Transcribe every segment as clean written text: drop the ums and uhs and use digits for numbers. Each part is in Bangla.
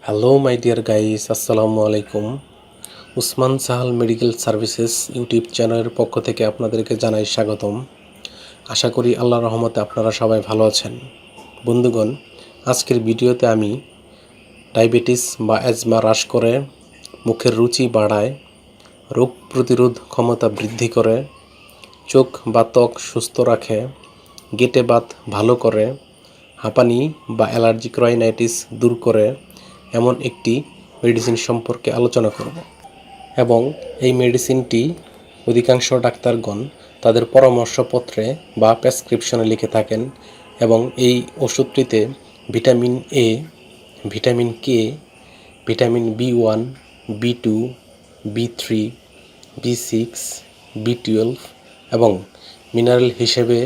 হ্যালো মাই ডিয়ার গাইস, আসসালামু আলাইকুম। Usman Sahal medical services YouTube চ্যানেলের পক্ষ থেকে আপনাদেরকে জানাই স্বাগতম। আশা করি আল্লাহর রহমতে আপনারা সবাই ভালো আছেন। বন্ধুগণ, আজকের ভিডিওতে আমি ডায়াবেটিস বা অ্যাজমা হ্রাস করে, মুখের রুচি বাড়ায়, রোগ প্রতিরোধ ক্ষমতা বৃদ্ধি করে, চোখ বা ত্বক সুস্থ রাখে, গেটে বাত ভালো করে, হাঁপানি বা অ্যালার্জিক রাইনাইটিস দূর করে এমন একটি মেডিসিন সম্পর্কে আলোচনা করব। এবং এই মেডিসিনটি অধিকাংশ ডাক্তারগণ তাদের পরামর্শপত্রে বা প্রেসক্রিপশনে লিখে থাকেন এবং এই ওষুধটিতে vitamin A, vitamin K, vitamin বি1, বি2, বি3, বি6, বি12 এবং মিনারেল হিসেবে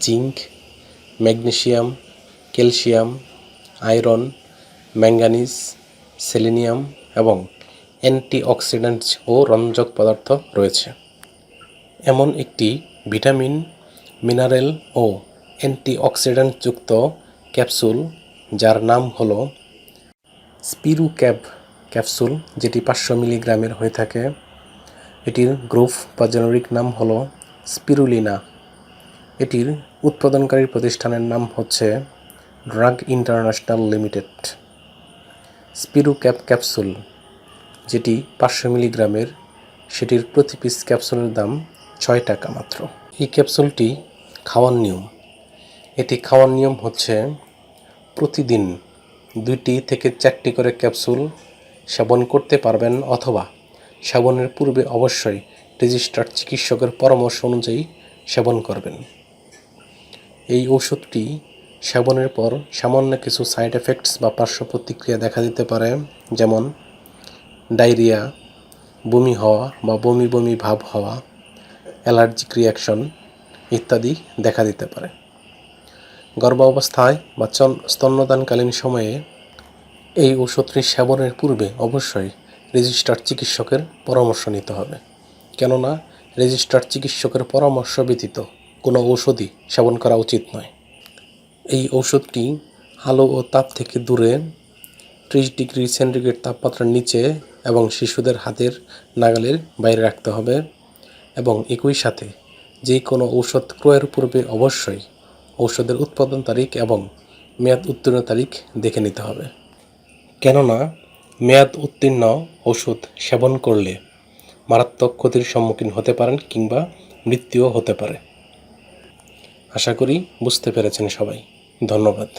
zinc, magnesium, calcium, iron, manganese, selenium এবং অ্যান্টিঅক্সিডেন্টস ও রঞ্জক পদার্থ রয়েছে। এমন একটি ভিটামিন, মিনারেল ও অ্যান্টিঅক্সিডেন্টযুক্ত ক্যাপসুল যার নাম হলো স্পিরুক্যাব ক্যাপসুল, যেটি 500 মিলিগ্রামের হয়ে থাকে। এটির গ্রুপ বা জেনেরিক নাম হলো স্পিরুলিনা। এটির উৎপাদনকারী প্রতিষ্ঠানের নাম হচ্ছে ড্রাগ ইন্টারন্যাশনাল লিমিটেড। স্পিরুক্যাব ক্যাপসুল যেটি 500 মিলিগ্রামের, সেটির প্রতি পিস ক্যাপসুলের দাম 6 টাকা মাত্র। এই ক্যাপসুলটি খাওয়ার নিয়ম, এটি খাওয়ার নিয়ম হচ্ছে প্রতিদিন 2টি থেকে 4টি করে ক্যাপসুল সেবন করতে পারবেন, অথবা সেবনের পূর্বে অবশ্যই রেজিস্টার্ড চিকিৎসকের পরামর্শ অনুযায়ী সেবন করবেন। এই ওষুধটি সেবনের পর সামান্য কিছু সাইড এফেক্টস বা পার্শ্ব প্রতিক্রিয়া দেখা দিতে পারে, যেমন ডায়রিয়া, বমি হওয়া বা বমি বমি ভাব হওয়া, অ্যালার্জিক রিয়াকশন ইত্যাদি দেখা দিতে পারে। গর্ভাবস্থায় বা স্তন্যদানকালীন সময়ে এই ওষুধটি সেবনের পূর্বে অবশ্যই রেজিস্টার্ড চিকিৎসকের পরামর্শ নিতে হবে, কেননা রেজিস্টার্ড চিকিৎসকের পরামর্শ ব্যতীত কোনো ওষুধই সেবন করা উচিত নয়। এই ওষুধটি আলো ও তাপ থেকে দূরে 30 ডিগ্রি সেন্টিগ্রেড তাপমাত্রার নিচে এবং শিশুদের হাতের নাগালের বাইরে রাখতে হবে, এবং একই সাথে যে কোনো ঔষধ ক্রয়ের পূর্বে অবশ্যই ঔষধের উৎপাদন তারিখ এবং মেয়াদ উত্তীর্ণ তারিখ দেখে নিতে হবে, কেননা মেয়াদ উত্তীর্ণ ওষুধ সেবন করলে মারাত্মক ক্ষতির সম্মুখীন হতে পারেন কিংবা মৃত্যুও হতে পারে। আশা করি বুঝতে পেরেছেন সবাই। ধন্যবাদ।